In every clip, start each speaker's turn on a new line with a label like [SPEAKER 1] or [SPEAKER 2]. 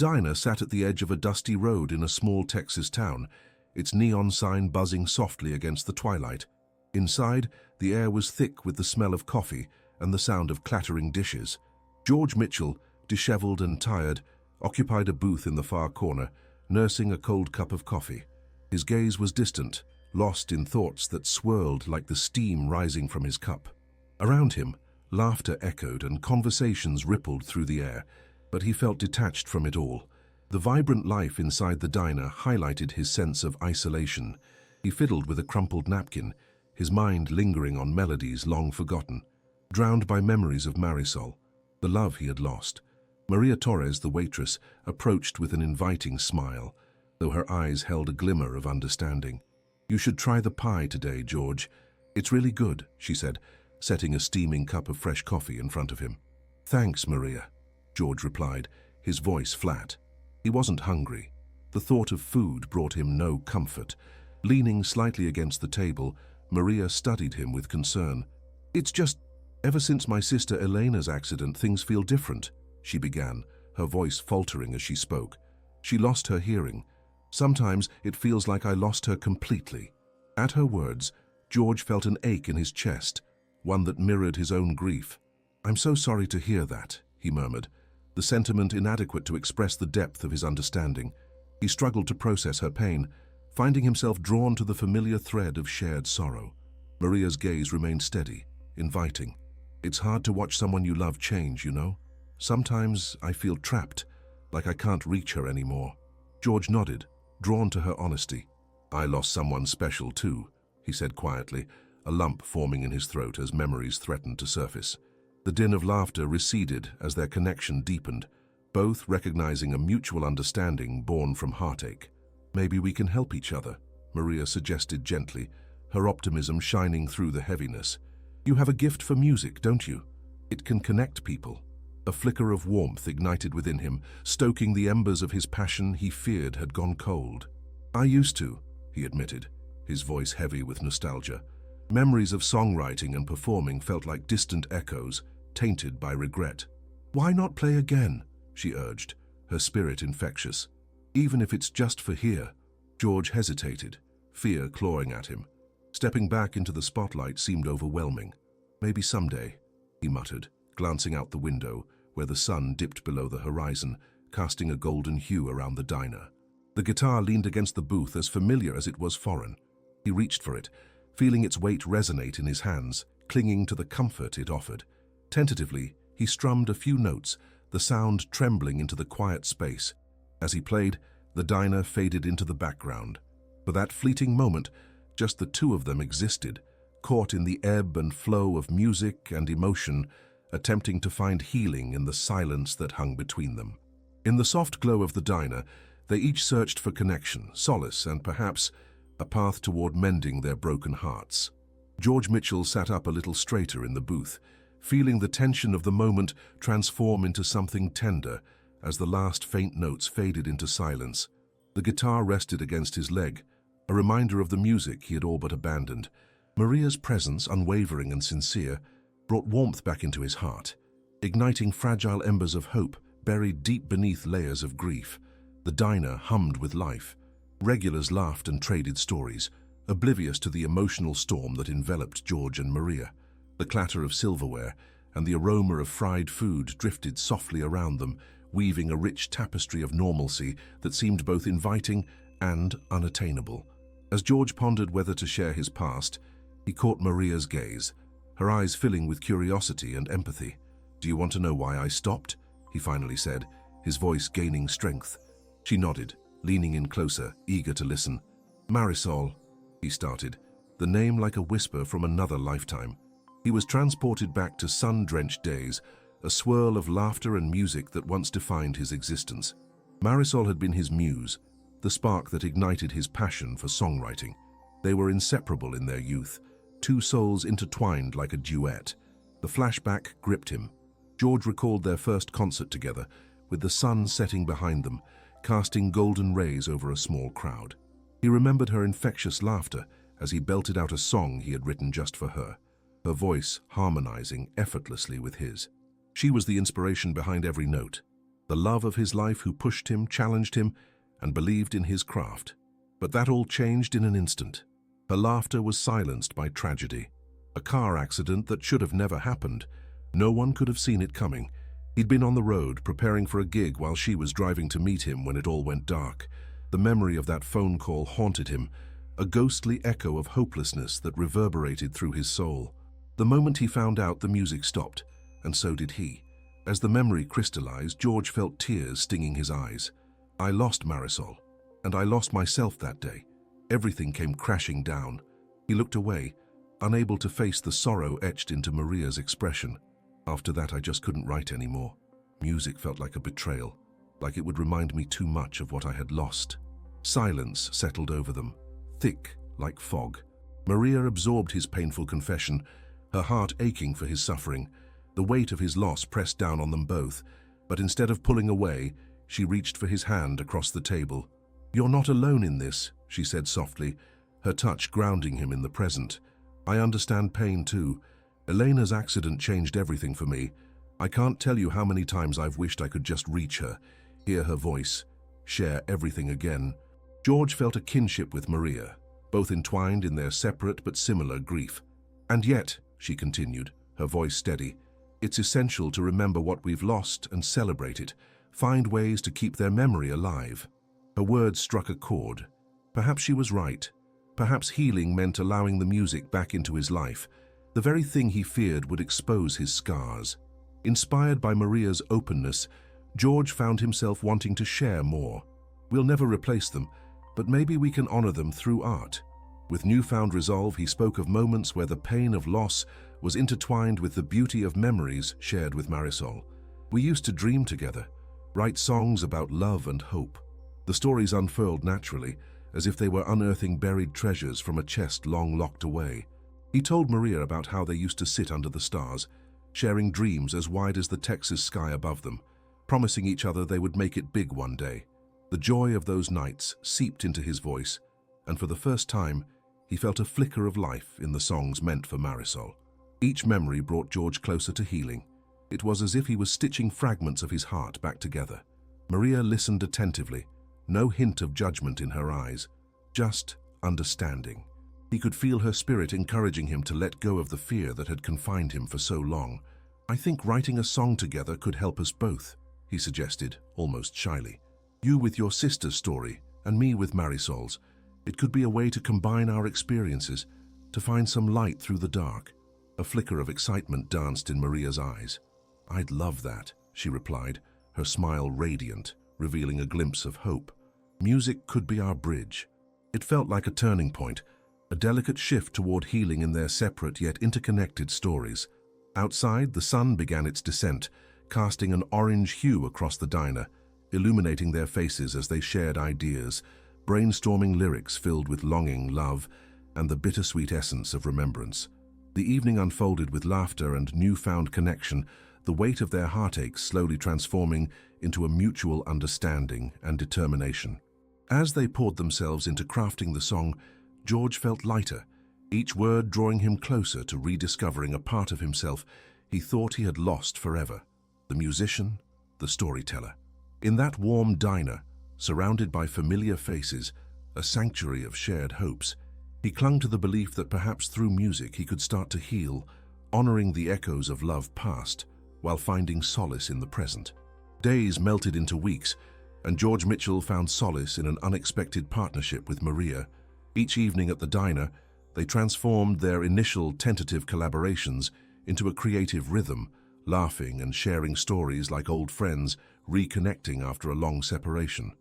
[SPEAKER 1] Diner sat at the edge of a dusty road in a small Texas town, its neon sign buzzing softly against the twilight. Inside, the air was thick with the smell of coffee and the sound of clattering dishes. George Mitchell, disheveled and tired, occupied a booth in the far corner, nursing a cold cup of coffee. His gaze was distant, lost in thoughts that swirled like the steam rising from his cup. Around him, laughter echoed and conversations rippled through the air, but he felt detached from it all. The vibrant life inside the diner highlighted his sense of isolation. He fiddled with a crumpled napkin, his mind lingering on melodies long forgotten, drowned by memories of Marisol, the love he had lost. Maria Torres, the waitress, approached with an inviting smile, though her eyes held a glimmer of understanding. "You should try the pie today, George. It's really good," she said, setting a steaming cup of fresh coffee in front of him. "Thanks, Maria," George replied, his voice flat. He wasn't hungry. The thought of food brought him no comfort. Leaning slightly against the table, Maria studied him with concern. "It's just, ever since my sister Elena's accident, things feel different," she began, her voice faltering as she spoke. "She lost her hearing. Sometimes it feels like I lost her completely." At her words, George felt an ache in his chest, one that mirrored his own grief. "I'm so sorry to hear that," he murmured, the sentiment inadequate to express the depth of his understanding. He struggled to process her pain, finding himself drawn to the familiar thread of shared sorrow. Maria's gaze remained steady, inviting. "It's hard to watch someone you love change, you know? Sometimes I feel trapped, like I can't reach her anymore." George nodded, drawn to her honesty. "I lost someone special too," he said quietly, a lump forming in his throat as memories threatened to surface. The din of laughter receded as their connection deepened, both recognizing a mutual understanding born from heartache. "Maybe we can help each other," Maria suggested gently, her optimism shining through the heaviness. "You have a gift for music, don't you? It can connect people." A flicker of warmth ignited within him, stoking the embers of his passion he feared had gone cold. "I used to," he admitted, his voice heavy with nostalgia. Memories of songwriting and performing felt like distant echoes, tainted by regret. "Why not play again?" she urged, her spirit infectious. "Even if it's just for here." George hesitated, fear clawing at him. Stepping back into the spotlight seemed overwhelming. "Maybe someday," he muttered, glancing out the window, where the sun dipped below the horizon, casting a golden hue around the diner. The guitar leaned against the booth as familiar as it was foreign. He reached for it, feeling its weight resonate in his hands, clinging to the comfort it offered. Tentatively, he strummed a few notes, the sound trembling into the quiet space. As he played, the diner faded into the background. For that fleeting moment, just the two of them existed, caught in the ebb and flow of music and emotion, attempting to find healing in the silence that hung between them. In the soft glow of the diner, they each searched for connection, solace, and perhaps a path toward mending their broken hearts. George Mitchell sat up a little straighter in the booth, feeling the tension of the moment transform into something tender as the last faint notes faded into silence. The guitar rested against his leg, a reminder of the music he had all but abandoned. Maria's presence, unwavering and sincere, brought warmth back into his heart, igniting fragile embers of hope buried deep beneath layers of grief. The diner hummed with life. Regulars laughed and traded stories, oblivious to the emotional storm that enveloped George and Maria. The clatter of silverware and the aroma of fried food drifted softly around them, weaving a rich tapestry of normalcy that seemed both inviting and unattainable. As George pondered whether to share his past, he caught Maria's gaze, her eyes filling with curiosity and empathy. "Do you want to know why I stopped?" he finally said, his voice gaining strength. She nodded, leaning in closer, eager to listen. "Marisol," he started, the name like a whisper from another lifetime. He was transported back to sun-drenched days, a swirl of laughter and music that once defined his existence. Marisol had been his muse, the spark that ignited his passion for songwriting. They were inseparable in their youth, two souls intertwined like a duet. The flashback gripped him. George recalled their first concert together, with the sun setting behind them, casting golden rays over a small crowd. He remembered her infectious laughter as he belted out a song he had written just for her, her voice harmonizing effortlessly with his. She was the inspiration behind every note. the love of his life who pushed him, challenged him, and believed in his craft. But that all changed in an instant. Her laughter was silenced by tragedy. A car accident that should have never happened. No one could have seen it coming. He'd been on the road, preparing for a gig while she was driving to meet him when it all went dark. The memory of that phone call haunted him, a ghostly echo of hopelessness that reverberated through his soul. The moment he found out, the music stopped, and so did he. As the memory crystallized, George felt tears stinging his eyes. I lost Marisol, and I lost myself that day. Everything came crashing down. He looked away, unable to face the sorrow etched into Maria's expression. After that, I just couldn't write anymore. Music felt like a betrayal, like it would remind me too much of what I had lost. Silence settled over them, thick like fog. Maria absorbed his painful confession, her heart aching for his suffering. The weight of his loss pressed down on them both, but instead of pulling away, she reached for his hand across the table. "You're not alone in this," she said softly, her touch grounding him in the present. "I understand pain too. Elena's accident changed everything for me. I can't tell you how many times I've wished I could just reach her, hear her voice, share everything again." George felt a kinship with Maria, both entwined in their separate but similar grief. "And yet," she continued, her voice steady, "it's essential to remember what we've lost and celebrate it, find ways to keep their memory alive." Her words struck a chord. Perhaps she was right. Perhaps healing meant allowing the music back into his life. The very thing he feared would expose his scars. Inspired by Maria's openness, George found himself wanting to share more. "We'll never replace them, but maybe we can honor them through art." With newfound resolve, he spoke of moments where the pain of loss was intertwined with the beauty of memories shared with Marisol. "We used to dream together, write songs about love and hope." The stories unfurled naturally, as if they were unearthing buried treasures from a chest long locked away. He told Maria about how they used to sit under the stars, sharing dreams as wide as the Texas sky above them, promising each other they would make it big one day. The joy of those nights seeped into his voice, and for the first time, he felt a flicker of life in the songs meant for Marisol. Each memory brought George closer to healing. It was as if he was stitching fragments of his heart back together. Maria listened attentively, no hint of judgment in her eyes, just understanding. He could feel her spirit encouraging him to let go of the fear that had confined him for so long. "I think writing a song together could help us both," he suggested, almost shyly. "You with your sister's story, and me with Marisol's. It could be a way to combine our experiences, to find some light through the dark." A flicker of excitement danced in Maria's eyes. "I'd love that," she replied, her smile radiant, revealing a glimpse of hope. Music could be our bridge. It felt like a turning point, a delicate shift toward healing in their separate yet interconnected stories. Outside, the sun began its descent, casting an orange hue across the diner, illuminating their faces as they shared ideas, brainstorming lyrics filled with longing, love, and the bittersweet essence of remembrance. The evening unfolded with laughter and newfound connection, the weight of their heartaches slowly transforming into a mutual understanding and determination. As they poured themselves into crafting the song, George felt lighter, each word drawing him closer to rediscovering a part of himself he thought he had lost forever: the musician, the storyteller. In that warm diner, surrounded by familiar faces, a sanctuary of shared hopes, he clung to the belief that perhaps through music he could start to heal, honoring the echoes of love past, while finding solace in the present. Days melted into weeks, and George Mitchell found solace in an unexpected partnership with Maria. Each evening at the diner, they transformed their initial tentative collaborations into a creative rhythm, laughing and sharing stories like old friends, reconnecting after a long separation.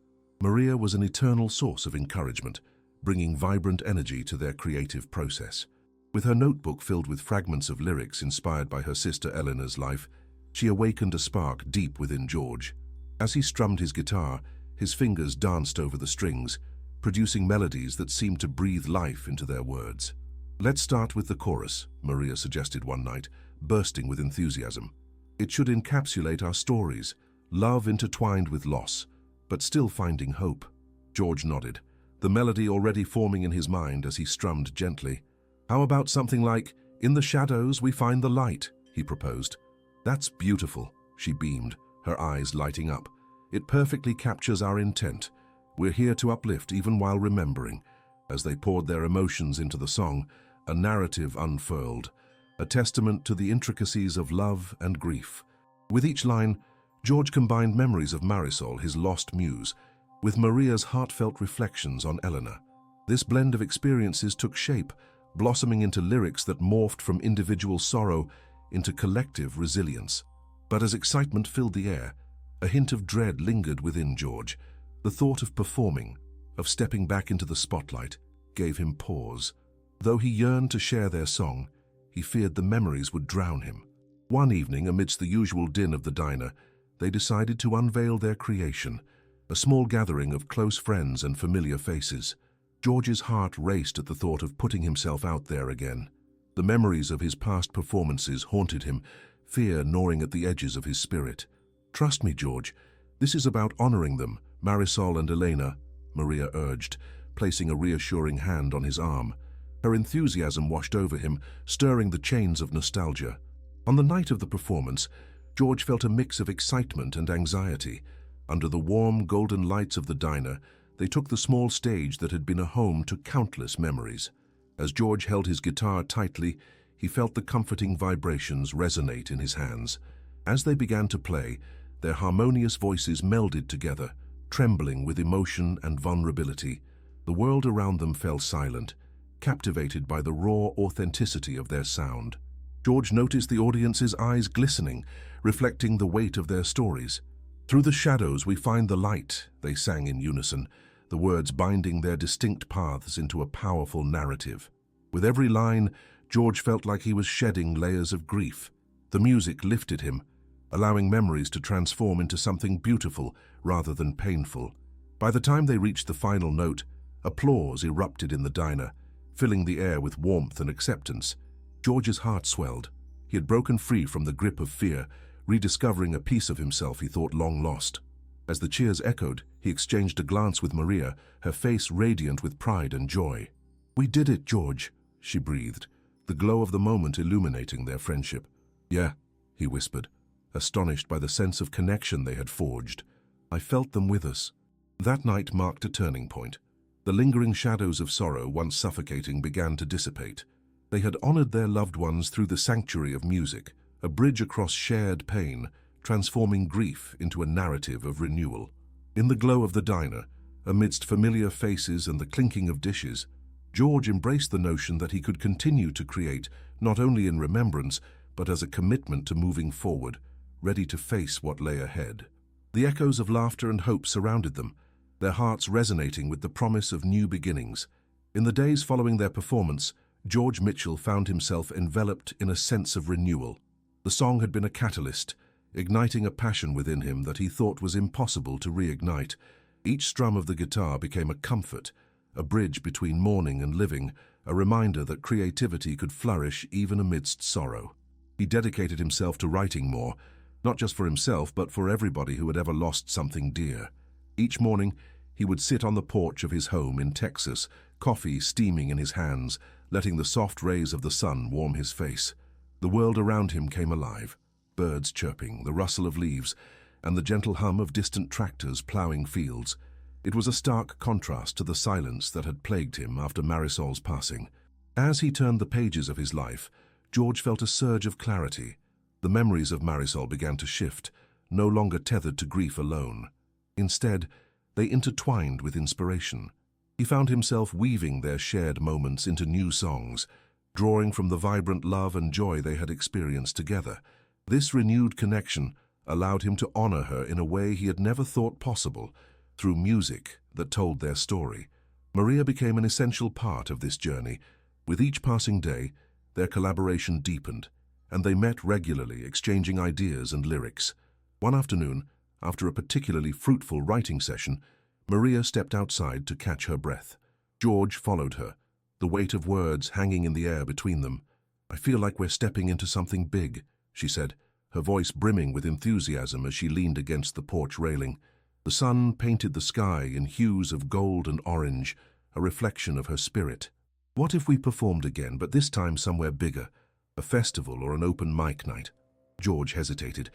[SPEAKER 1] Maria was an eternal source of encouragement, bringing vibrant energy to their creative process. With her notebook filled with fragments of lyrics inspired by her sister Eleanor's life, she awakened a spark deep within George. As he strummed his guitar, his fingers danced over the strings, producing melodies that seemed to breathe life into their words. "Let's start with the chorus," Maria suggested one night, bursting with enthusiasm. "It should encapsulate our stories, love intertwined with loss, but still finding hope." George nodded, the melody already forming in his mind as he strummed gently. "How about something like, 'In the shadows we find the light,'" he proposed. "That's beautiful," she beamed, her eyes lighting up. It perfectly captures our intent. We're here to uplift even while remembering. As they poured their emotions into the song, a narrative unfurled, a testament to the intricacies of love and grief. With each line, George combined memories of Marisol, his lost muse, with Maria's heartfelt reflections on Eleanor. This blend of experiences took shape, blossoming into lyrics that morphed from individual sorrow into collective resilience. But as excitement filled the air, a hint of dread lingered within George. The thought of performing, of stepping back into the spotlight, gave him pause. Though he yearned to share their song, he feared the memories would drown him. One evening, amidst the usual din of the diner, they decided to unveil their creation, a small gathering of close friends and familiar faces. George's heart raced at the thought of putting himself out there again. The memories of his past performances haunted him, fear gnawing at the edges of his spirit. "Trust me, George, this is about honoring them, Marisol and Elena," Maria urged, placing a reassuring hand on his arm. Her enthusiasm washed over him, stirring the chains of nostalgia. On the night of the performance, George felt a mix of excitement and anxiety. Under the warm, golden lights of the diner, they took the small stage that had been a home to countless memories. As George held his guitar tightly, he felt the comforting vibrations resonate in his hands. As they began to play, their harmonious voices melded together, trembling with emotion and vulnerability. The world around them fell silent, captivated by the raw authenticity of their sound. George noticed the audience's eyes glistening, reflecting the weight of their stories. "Through the shadows we find the light," they sang in unison, the words binding their distinct paths into a powerful narrative. With every line, George felt like he was shedding layers of grief. The music lifted him, allowing memories to transform into something beautiful rather than painful. By the time they reached the final note, applause erupted in the diner, filling the air with warmth and acceptance. George's heart swelled. He had broken free from the grip of fear, rediscovering a piece of himself he thought long lost. As the cheers echoed, he exchanged a glance with Maria, her face radiant with pride and joy. "We did it, George," she breathed, the glow of the moment illuminating their friendship. "Yeah," he whispered, astonished by the sense of connection they had forged. "I felt them with us." That night marked a turning point. The lingering shadows of sorrow, once suffocating, began to dissipate. They had honored their loved ones through the sanctuary of music, a bridge across shared pain, transforming grief into a narrative of renewal. In the glow of the diner, amidst familiar faces and the clinking of dishes, George embraced the notion that he could continue to create, not only in remembrance, but as a commitment to moving forward, ready to face what lay ahead. The echoes of laughter and hope surrounded them, their hearts resonating with the promise of new beginnings. In the days following their performance, George Mitchell found himself enveloped in a sense of renewal. The song had been a catalyst, igniting a passion within him that he thought was impossible to reignite. Each strum of the guitar became a comfort, a bridge between mourning and living, a reminder that creativity could flourish even amidst sorrow. He dedicated himself to writing more, not just for himself, but for everybody who had ever lost something dear. Each morning, he would sit on the porch of his home in Texas, coffee steaming in his hands, letting the soft rays of the sun warm his face. The world around him came alive, birds chirping, the rustle of leaves, and the gentle hum of distant tractors ploughing fields. It was a stark contrast to the silence that had plagued him after Marisol's passing. As he turned the pages of his life, George felt a surge of clarity. The memories of Marisol began to shift, no longer tethered to grief alone. Instead, they intertwined with inspiration. He found himself weaving their shared moments into new songs, drawing from the vibrant love and joy they had experienced together. This renewed connection allowed him to honor her in a way he had never thought possible, through music that told their story. Maria became an essential part of this journey. With each passing day, their collaboration deepened, and they met regularly, exchanging ideas and lyrics. One afternoon, after a particularly fruitful writing session, Maria stepped outside to catch her breath. George followed her, the weight of words hanging in the air between them. "I feel like we're stepping into something big," she said, her voice brimming with enthusiasm as she leaned against the porch railing. The sun painted the sky in hues of gold and orange, a reflection of her spirit. "What if we performed again, but this time somewhere bigger? A festival or an open mic night?" George hesitated.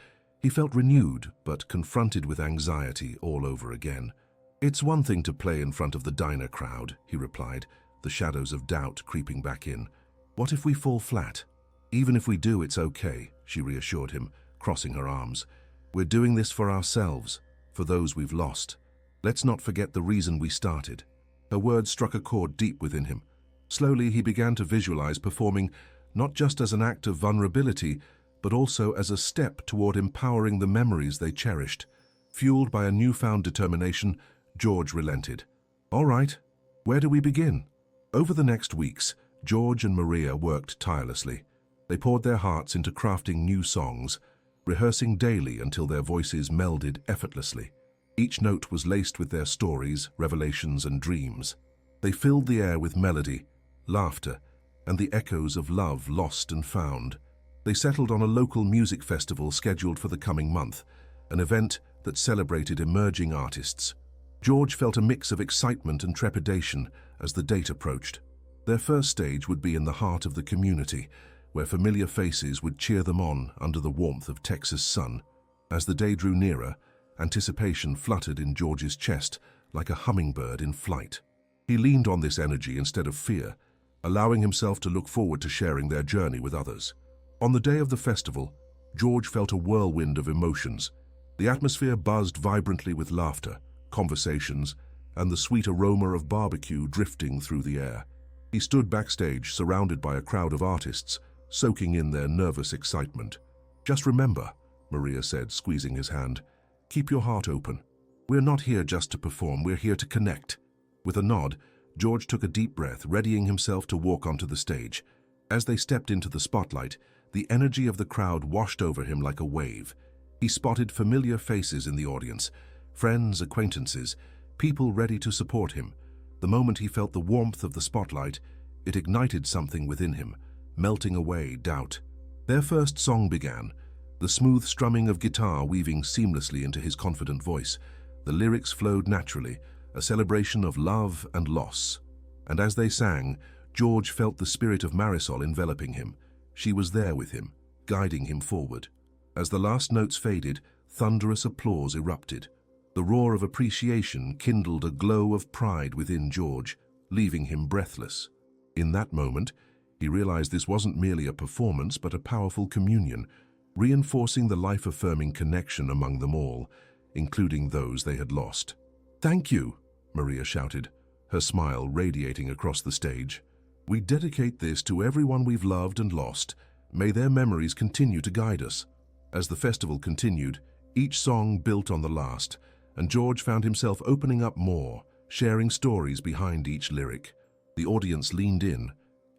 [SPEAKER 1] He felt renewed, but confronted with anxiety all over again. "It's one thing to play in front of the diner crowd," he replied, the shadows of doubt creeping back in. "What if we fall flat?" "Even if we do, it's okay," she reassured him, crossing her arms. "We're doing this for ourselves, for those we've lost. Let's not forget the reason we started." Her words struck a chord deep within him. Slowly, he began to visualize performing not just as an act of vulnerability, but also as a step toward empowering the memories they cherished. Fueled by a newfound determination, George relented. "All right, where do we begin?" Over the next weeks, George and Maria worked tirelessly. They poured their hearts into crafting new songs, rehearsing daily until their voices melded effortlessly. Each note was laced with their stories, revelations, and dreams. They filled the air with melody, laughter, and the echoes of love lost and found. They settled on a local music festival scheduled for the coming month, an event that celebrated emerging artists. George felt a mix of excitement and trepidation as the date approached. Their first stage would be in the heart of the community, where familiar faces would cheer them on under the warmth of Texas sun. As the day drew nearer, anticipation fluttered in George's chest like a hummingbird in flight. He leaned on this energy instead of fear, allowing himself to look forward to sharing their journey with others. On the day of the festival, George felt a whirlwind of emotions. The atmosphere buzzed vibrantly with laughter, conversations, and the sweet aroma of barbecue drifting through the air. He stood backstage, surrounded by a crowd of artists, soaking in their nervous excitement. "Just remember," Maria said, squeezing his hand, "keep your heart open. We're not here just to perform, we're here to connect." With a nod, George took a deep breath, readying himself to walk onto the stage. As they stepped into the spotlight, the energy of the crowd washed over him like a wave. He spotted familiar faces in the audience, friends, acquaintances, people ready to support him. The moment he felt the warmth of the spotlight, it ignited something within him, melting away doubt. Their first song began, the smooth strumming of guitar weaving seamlessly into his confident voice. The lyrics flowed naturally, a celebration of love and loss. And as they sang, George felt the spirit of Marisol enveloping him. She was there with him, guiding him forward. As the last notes faded, thunderous applause erupted. The roar of appreciation kindled a glow of pride within George, leaving him breathless. In that moment, he realized this wasn't merely a performance but a powerful communion, reinforcing the life-affirming connection among them all, including those they had lost. "Thank you," Maria shouted, her smile radiating across the stage. "We dedicate this to everyone we've loved and lost. May their memories continue to guide us." As the festival continued, each song built on the last, and George found himself opening up more, sharing stories behind each lyric. The audience leaned in,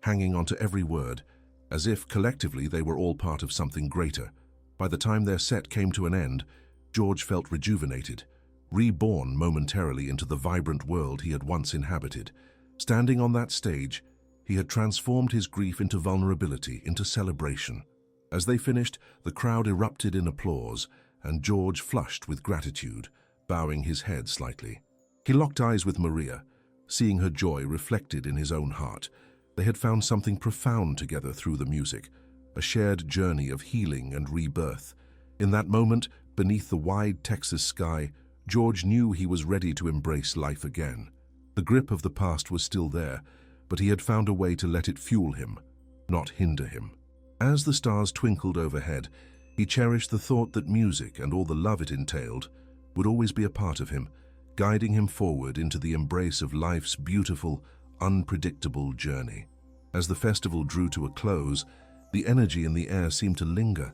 [SPEAKER 1] hanging onto every word, as if collectively they were all part of something greater. By the time their set came to an end, George felt rejuvenated, reborn momentarily into the vibrant world he had once inhabited. Standing on that stage, he had transformed his grief into vulnerability, into celebration. As they finished, the crowd erupted in applause, and George flushed with gratitude, bowing his head slightly. He locked eyes with Maria, seeing her joy reflected in his own heart. They had found something profound together through the music, a shared journey of healing and rebirth. In that moment, beneath the wide Texas sky, George knew he was ready to embrace life again. The grip of the past was still there, but he had found a way to let it fuel him, not hinder him. As the stars twinkled overhead, he cherished the thought that music and all the love it entailed would always be a part of him, guiding him forward into the embrace of life's beautiful, unpredictable journey. As the festival drew to a close, the energy in the air seemed to linger,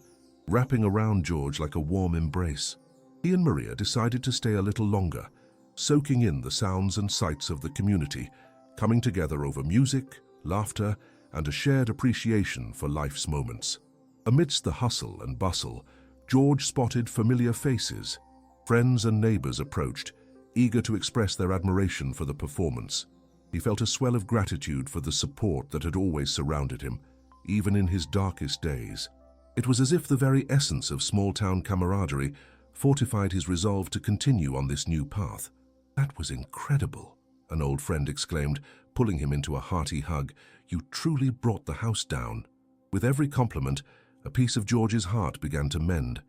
[SPEAKER 1] wrapping around George like a warm embrace. He and Maria decided to stay a little longer, soaking in the sounds and sights of the community, coming together over music, laughter, and a shared appreciation for life's moments. Amidst the hustle and bustle, George spotted familiar faces. Friends and neighbors approached, eager to express their admiration for the performance. He felt a swell of gratitude for the support that had always surrounded him, even in his darkest days. It was as if the very essence of small-town camaraderie fortified his resolve to continue on this new path. "That was incredible," an old friend exclaimed, pulling him into a hearty hug. "You truly brought the house down." With every compliment, a piece of George's heart began to mend.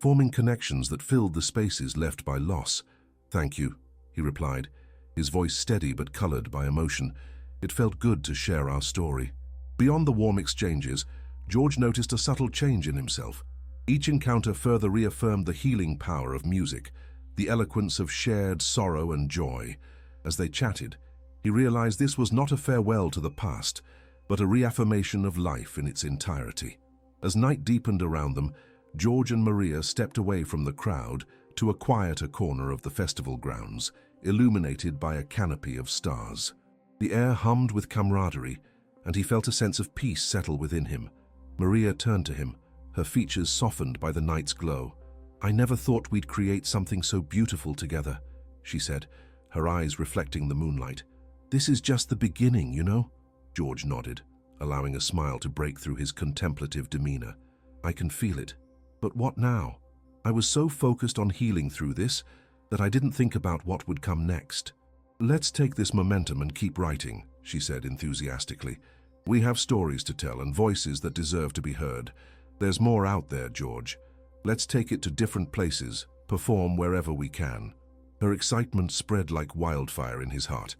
[SPEAKER 1] forming connections that filled the spaces left by loss. "Thank you," he replied, his voice steady but colored by emotion. It felt good to share our story. Beyond the warm exchanges, George noticed a subtle change in himself. Each encounter further reaffirmed the healing power of music, the eloquence of shared sorrow and joy. As they chatted, he realized this was not a farewell to the past, but a reaffirmation of life in its entirety. As night deepened around them, George and Maria stepped away from the crowd to a quieter corner of the festival grounds, illuminated by a canopy of stars. The air hummed with camaraderie, and he felt a sense of peace settle within him. Maria turned to him, her features softened by the night's glow. "I never thought we'd create something so beautiful together," she said, her eyes reflecting the moonlight. "This is just the beginning, you know?" George nodded, allowing a smile to break through his contemplative demeanor. "I can feel it. But what now? I was so focused on healing through this that I didn't think about what would come next." "Let's take this momentum and keep writing," she said enthusiastically. "We have stories to tell and voices that deserve to be heard. There's more out there, George. Let's take it to different places, perform wherever we can." Her excitement spread like wildfire in his heart.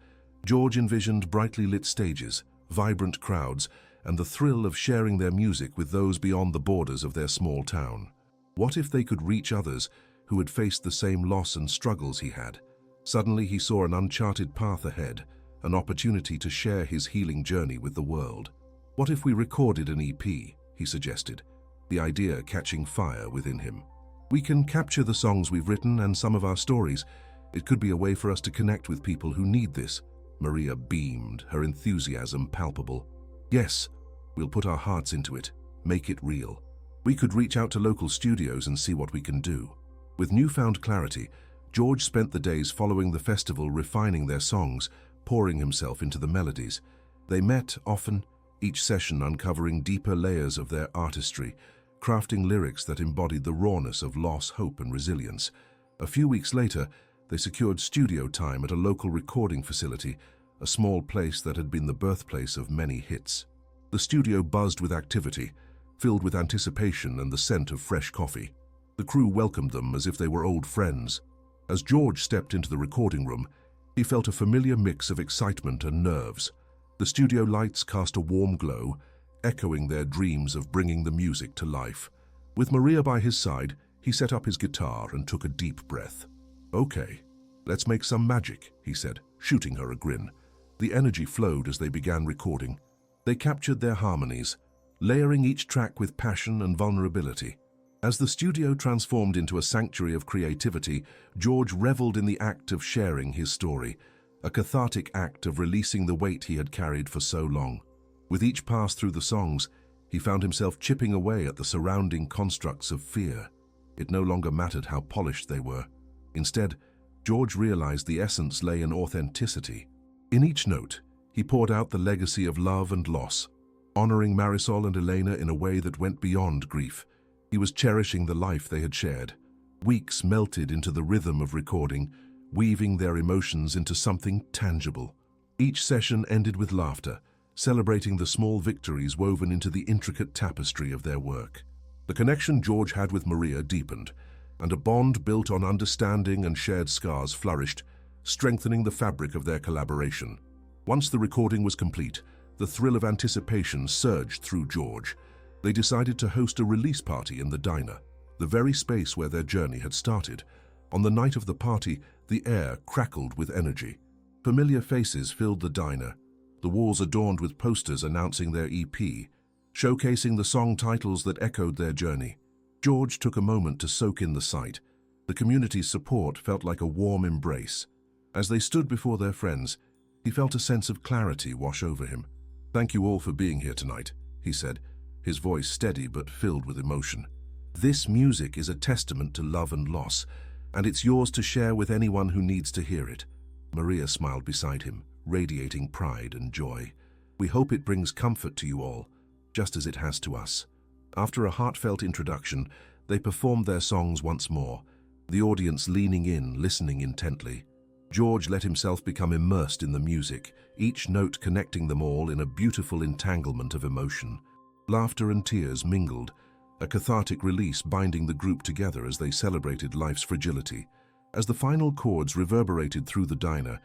[SPEAKER 1] George envisioned brightly lit stages, vibrant crowds, and the thrill of sharing their music with those beyond the borders of their small town. What if they could reach others who had faced the same loss and struggles he had? Suddenly he saw an uncharted path ahead, an opportunity to share his healing journey with the world. "What if we recorded an EP?" he suggested, the idea catching fire within him. "We can capture the songs we've written and some of our stories. It could be a way for us to connect with people who need this." Maria beamed, her enthusiasm palpable. "Yes, we'll put our hearts into it, make it real. We could reach out to local studios and see what we can do." With newfound clarity, George spent the days following the festival refining their songs, pouring himself into the melodies. They met often, each session uncovering deeper layers of their artistry, crafting lyrics that embodied the rawness of loss, hope, and resilience. A few weeks later, they secured studio time at a local recording facility, a small place that had been the birthplace of many hits. The studio buzzed with activity, filled with anticipation and the scent of fresh coffee. The crew welcomed them as if they were old friends. As George stepped into the recording room, he felt a familiar mix of excitement and nerves. The studio lights cast a warm glow, echoing their dreams of bringing the music to life. With Maria by his side, he set up his guitar and took a deep breath. "Okay, let's make some magic," he said, shooting her a grin. The energy flowed as they began recording. They captured their harmonies, layering each track with passion and vulnerability. As the studio transformed into a sanctuary of creativity, George reveled in the act of sharing his story, a cathartic act of releasing the weight he had carried for so long. With each pass through the songs, he found himself chipping away at the surrounding constructs of fear. It no longer mattered how polished they were. Instead, George realized the essence lay in authenticity. In each note, he poured out the legacy of love and loss, honoring Marisol and Elena in a way that went beyond grief. He was cherishing the life they had shared. Weeks melted into the rhythm of recording, weaving their emotions into something tangible. Each session ended with laughter, celebrating the small victories woven into the intricate tapestry of their work. The connection George had with Maria deepened, and a bond built on understanding and shared scars flourished, strengthening the fabric of their collaboration. Once the recording was complete, the thrill of anticipation surged through George. They decided to host a release party in the diner, the very space where their journey had started. On the night of the party, the air crackled with energy. Familiar faces filled the diner, the walls adorned with posters announcing their EP, showcasing the song titles that echoed their journey. George took a moment to soak in the sight. The community's support felt like a warm embrace. As they stood before their friends, he felt a sense of clarity wash over him. "Thank you all for being here tonight," he said, his voice steady but filled with emotion. "This music is a testament to love and loss, and it's yours to share with anyone who needs to hear it." Maria smiled beside him, radiating pride and joy. "We hope it brings comfort to you all, just as it has to us." After a heartfelt introduction, they performed their songs once more, the audience leaning in, listening intently. George let himself become immersed in the music, each note connecting them all in a beautiful entanglement of emotion. Laughter and tears mingled a cathartic release binding the group together as they celebrated life's fragility. As the final chords reverberated through the diner,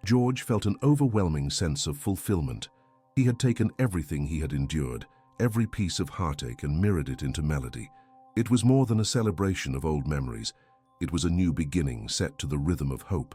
[SPEAKER 1] George felt an overwhelming sense of fulfillment. He had taken everything he had endured, every piece of heartache, and mirrored it into melody. It was more than a celebration of old memories. It was a new beginning set to the rhythm of hope.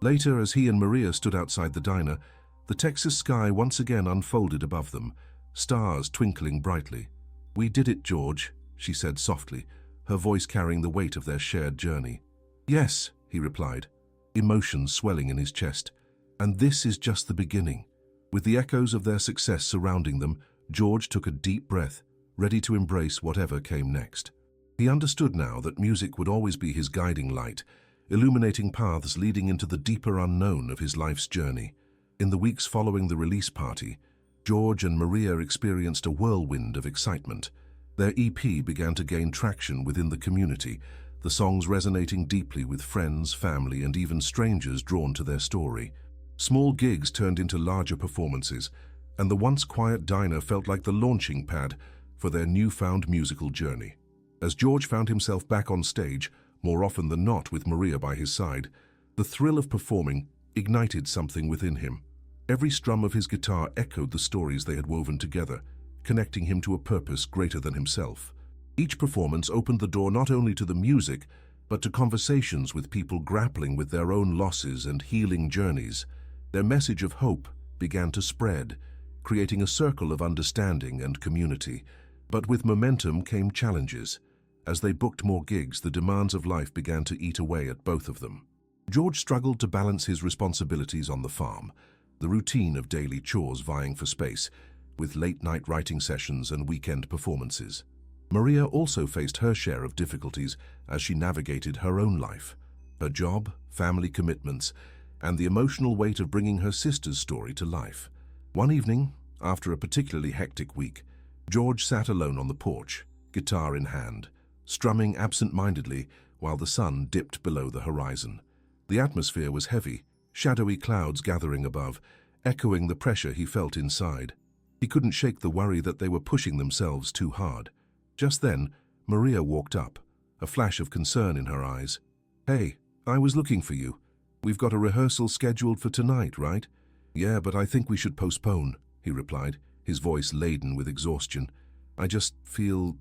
[SPEAKER 1] Later, as he and Maria stood outside the diner, the Texas sky once again unfolded above them, stars twinkling brightly. "We did it, George," she said softly, her voice carrying the weight of their shared journey. "Yes," he replied, emotions swelling in his chest. "And this is just the beginning." With the echoes of their success surrounding them, George took a deep breath, ready to embrace whatever came next. He understood now that music would always be his guiding light, illuminating paths leading into the deeper unknown of his life's journey. In the weeks following the release party, George and Maria experienced a whirlwind of excitement. Their EP began to gain traction within the community, the songs resonating deeply with friends, family, and even strangers drawn to their story. Small gigs turned into larger performances, and the once quiet diner felt like the launching pad for their newfound musical journey. As George found himself back on stage, more often than not with Maria by his side, the thrill of performing ignited something within him. Every strum of his guitar echoed the stories they had woven together, connecting him to a purpose greater than himself. Each performance opened the door not only to the music, but to conversations with people grappling with their own losses and healing journeys. Their message of hope began to spread, creating a circle of understanding and community. But with momentum came challenges. As they booked more gigs, the demands of life began to eat away at both of them. George struggled to balance his responsibilities on the farm, the routine of daily chores vying for space, with late-night writing sessions and weekend performances. Maria also faced her share of difficulties as she navigated her own life, her job, family commitments, and the emotional weight of bringing her sister's story to life. One evening, after a particularly hectic week, George sat alone on the porch, guitar in hand, strumming absent-mindedly while the sun dipped below the horizon. The atmosphere was heavy, shadowy clouds gathering above, echoing the pressure he felt inside. He couldn't shake the worry that they were pushing themselves too hard. Just then, Maria walked up, a flash of concern in her eyes. "Hey, I was looking for you. We've got a rehearsal scheduled for tonight, right?" "Yeah, but I think we should postpone," he replied, his voice laden with exhaustion. "I just feel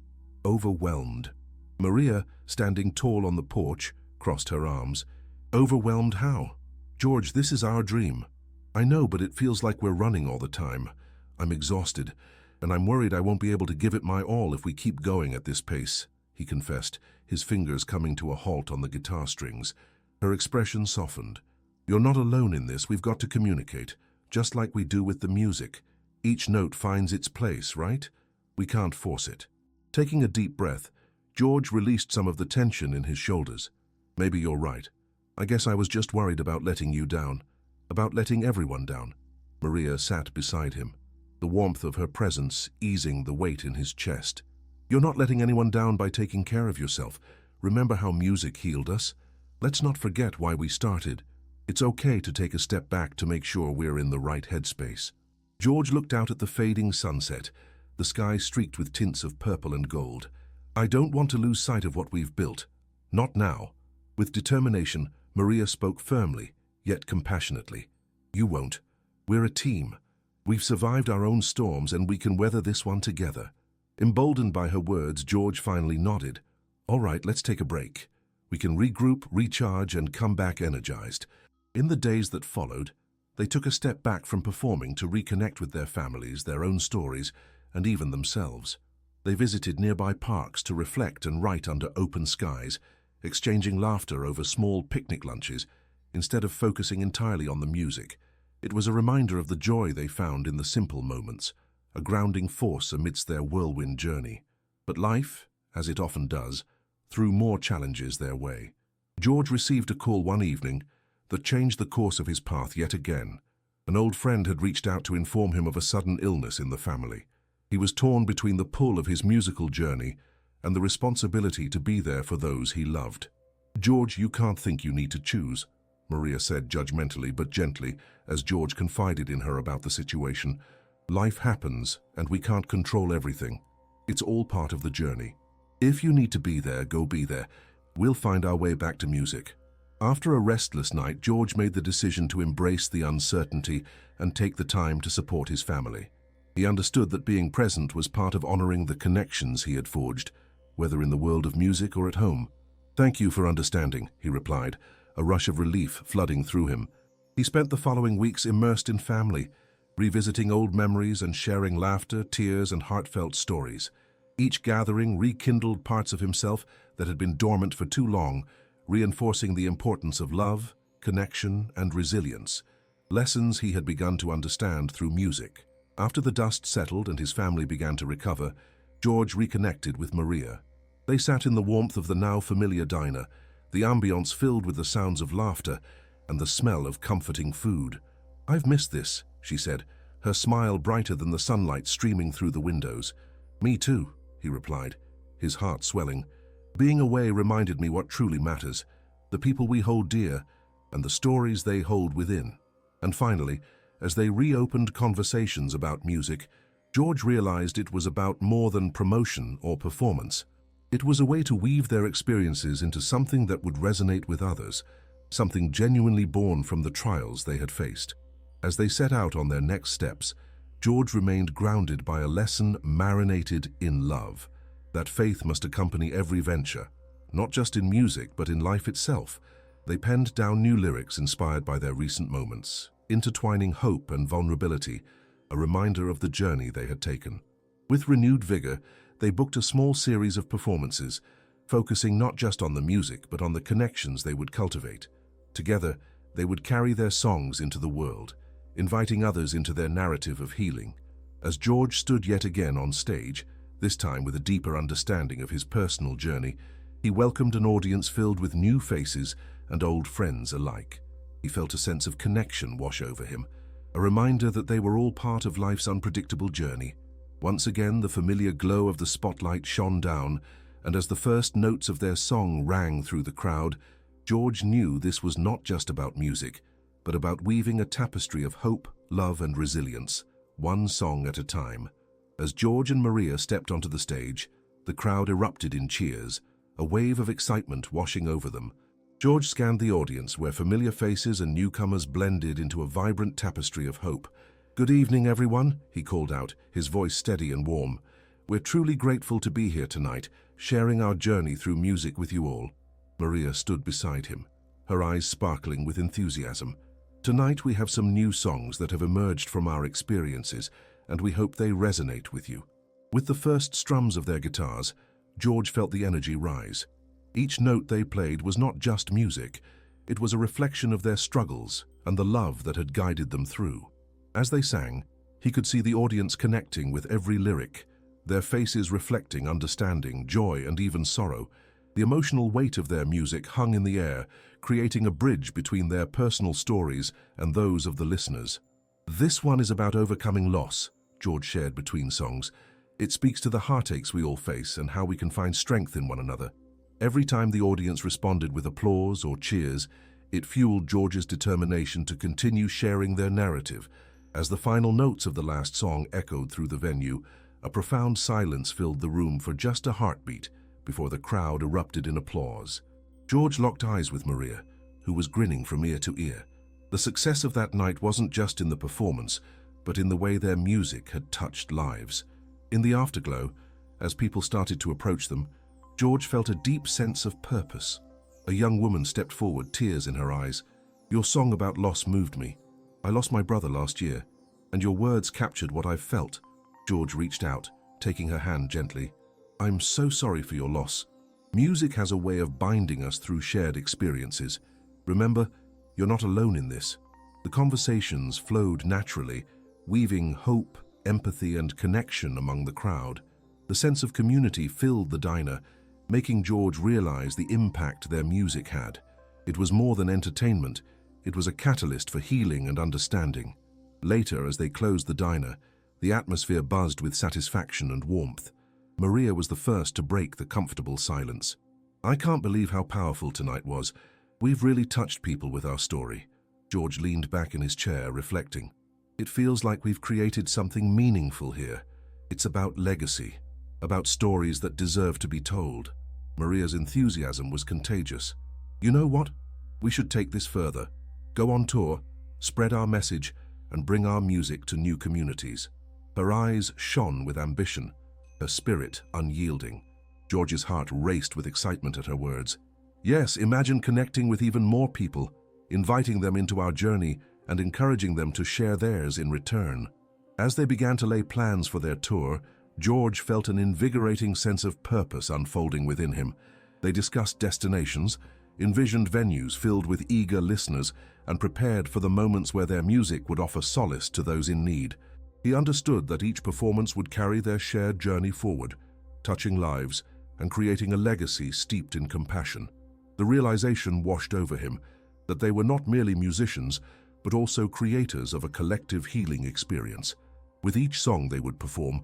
[SPEAKER 1] overwhelmed." Maria, standing tall on the porch, crossed her arms. "Overwhelmed how?" "George, this is our dream." "I know, but it feels like we're running all the time. I'm exhausted, and I'm worried I won't be able to give it my all if we keep going at this pace," he confessed, his fingers coming to a halt on the guitar strings. Her expression softened. "You're not alone in this. We've got to communicate, just like we do with the music. Each note finds its place, right? We can't force it." Taking a deep breath, George released some of the tension in his shoulders. "Maybe you're right. I guess I was just worried about letting you down, about letting everyone down." Maria sat beside him, the warmth of her presence easing the weight in his chest. "You're not letting anyone down by taking care of yourself. Remember how music healed us? Let's not forget why we started. It's okay to take a step back to make sure we're in the right headspace." George looked out at the fading sunset, the sky streaked with tints of purple and gold. "I don't want to lose sight of what we've built. Not now." With determination, Maria spoke firmly, yet compassionately. "You won't. We're a team. We've survived our own storms, and we can weather this one together." Emboldened by her words, George finally nodded. "All right, let's take a break. We can regroup, recharge, and come back energized." In the days that followed, they took a step back from performing to reconnect with their families, their own stories, and even themselves. They visited nearby parks to reflect and write under open skies, exchanging laughter over small picnic lunches, instead of focusing entirely on the music. It was a reminder of the joy they found in the simple moments, a grounding force amidst their whirlwind journey. But life, as it often does, threw more challenges their way. George received a call one evening that changed the course of his path yet again. An old friend had reached out to inform him of a sudden illness in the family. He was torn between the pull of his musical journey and the responsibility to be there for those he loved. "George, you can't think you need to choose," Maria said judgmentally but gently as George confided in her about the situation. "Life happens, and we can't control everything. It's all part of the journey. If you need to be there, go be there. We'll find our way back to music. After a restless night, George made the decision to embrace the uncertainty and take the time to support his family. He understood that being present was part of honoring the connections he had forged, whether in the world of music or at home. "Thank you for understanding," he replied, a rush of relief flooding through him. He spent the following weeks immersed in family, revisiting old memories and sharing laughter, tears, and heartfelt stories. Each gathering rekindled parts of himself that had been dormant for too long, reinforcing the importance of love, connection, and resilience, lessons he had begun to understand through music. After the dust settled and his family began to recover, George reconnected with Maria. They sat in the warmth of the now familiar diner, the ambience filled with the sounds of laughter and the smell of comforting food. "I've missed this," she said, her smile brighter than the sunlight streaming through the windows. "Me too," he replied, his heart swelling. "Being away reminded me what truly matters, the people we hold dear and the stories they hold within." And finally, as they reopened conversations about music, George realized it was about more than promotion or performance. It was a way to weave their experiences into something that would resonate with others, something genuinely born from the trials they had faced. As they set out on their next steps, George remained grounded by a lesson marinated in love, that faith must accompany every venture, not just in music but in life itself. They penned down new lyrics inspired by their recent moments, intertwining hope and vulnerability, a reminder of the journey they had taken. With renewed vigor, they booked a small series of performances, focusing not just on the music but on the connections they would cultivate. Together, they would carry their songs into the world, inviting others into their narrative of healing. As George stood yet again on stage, this time with a deeper understanding of his personal journey, he welcomed an audience filled with new faces and old friends alike. He felt a sense of connection wash over him, a reminder that they were all part of life's unpredictable journey. Once again, the familiar glow of the spotlight shone down, and as the first notes of their song rang through the crowd, George knew this was not just about music, but about weaving a tapestry of hope, love, and resilience, one song at a time. As George and Maria stepped onto the stage, the crowd erupted in cheers, a wave of excitement washing over them. George scanned the audience, where familiar faces and newcomers blended into a vibrant tapestry of hope. "Good evening, everyone," he called out, his voice steady and warm. "We're truly grateful to be here tonight, sharing our journey through music with you all." Maria stood beside him, her eyes sparkling with enthusiasm. "Tonight we have some new songs that have emerged from our experiences, and we hope they resonate with you." With the first strums of their guitars, George felt the energy rise. Each note they played was not just music, it was a reflection of their struggles and the love that had guided them through. As they sang, he could see the audience connecting with every lyric, their faces reflecting understanding, joy, and even sorrow. The emotional weight of their music hung in the air, creating a bridge between their personal stories and those of the listeners. "This one is about overcoming loss," George shared between songs. "It speaks to the heartaches we all face and how we can find strength in one another." Every time the audience responded with applause or cheers, it fueled George's determination to continue sharing their narrative. As the final notes of the last song echoed through the venue, a profound silence filled the room for just a heartbeat before the crowd erupted in applause. George locked eyes with Maria, who was grinning from ear to ear. The success of that night wasn't just in the performance, but in the way their music had touched lives. In the afterglow, as people started to approach them, George felt a deep sense of purpose. A young woman stepped forward, tears in her eyes. "Your song about loss moved me. I lost my brother last year, and your words captured what I've felt." George reached out, taking her hand gently. "I'm so sorry for your loss. Music has a way of binding us through shared experiences. Remember, you're not alone in this." The conversations flowed naturally, weaving hope, empathy, and connection among the crowd. The sense of community filled the diner, making George realize the impact their music had. It was more than entertainment, it was a catalyst for healing and understanding. Later, as they closed the diner, the atmosphere buzzed with satisfaction and warmth. Maria was the first to break the comfortable silence. "I can't believe how powerful tonight was. We've really touched people with our story." George leaned back in his chair, reflecting. "It feels like we've created something meaningful here. It's about legacy. about stories that deserve to be told. Maria's enthusiasm was contagious. You know what? We should take this further. Go on tour, spread our message, and bring our music to new communities. Her eyes shone with ambition, her spirit unyielding. George's heart raced with excitement at her words. Yes, imagine connecting with even more people, inviting them into our journey and encouraging them to share theirs in return. As they began to lay plans for their tour, George felt an invigorating sense of purpose unfolding within him. They discussed destinations, envisioned venues filled with eager listeners, and prepared for the moments where their music would offer solace to those in need. He understood that each performance would carry their shared journey forward, touching lives and creating a legacy steeped in compassion. The realization washed over him that they were not merely musicians, but also creators of a collective healing experience. With each song they would perform,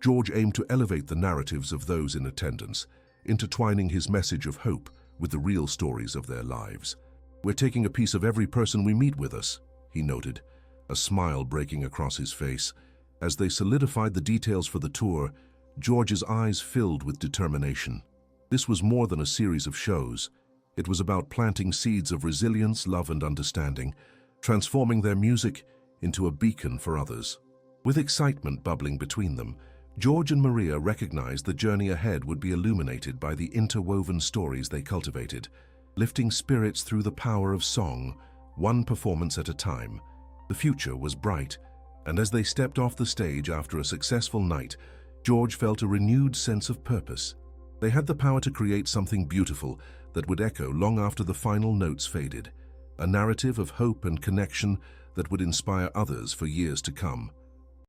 [SPEAKER 1] George aimed to elevate the narratives of those in attendance, intertwining his message of hope with the real stories of their lives. We're taking a piece of every person we meet with us, he noted, a smile breaking across his face. As they solidified the details for the tour, George's eyes filled with determination. This was more than a series of shows. It was about planting seeds of resilience, love, and understanding, transforming their music into a beacon for others. With excitement bubbling between them, George and Maria recognized the journey ahead would be illuminated by the interwoven stories they cultivated, lifting spirits through the power of song, one performance at a time. The future was bright, and as they stepped off the stage after a successful night, George felt a renewed sense of purpose. They had the power to create something beautiful that would echo long after the final notes faded, a narrative of hope and connection that would inspire others for years to come.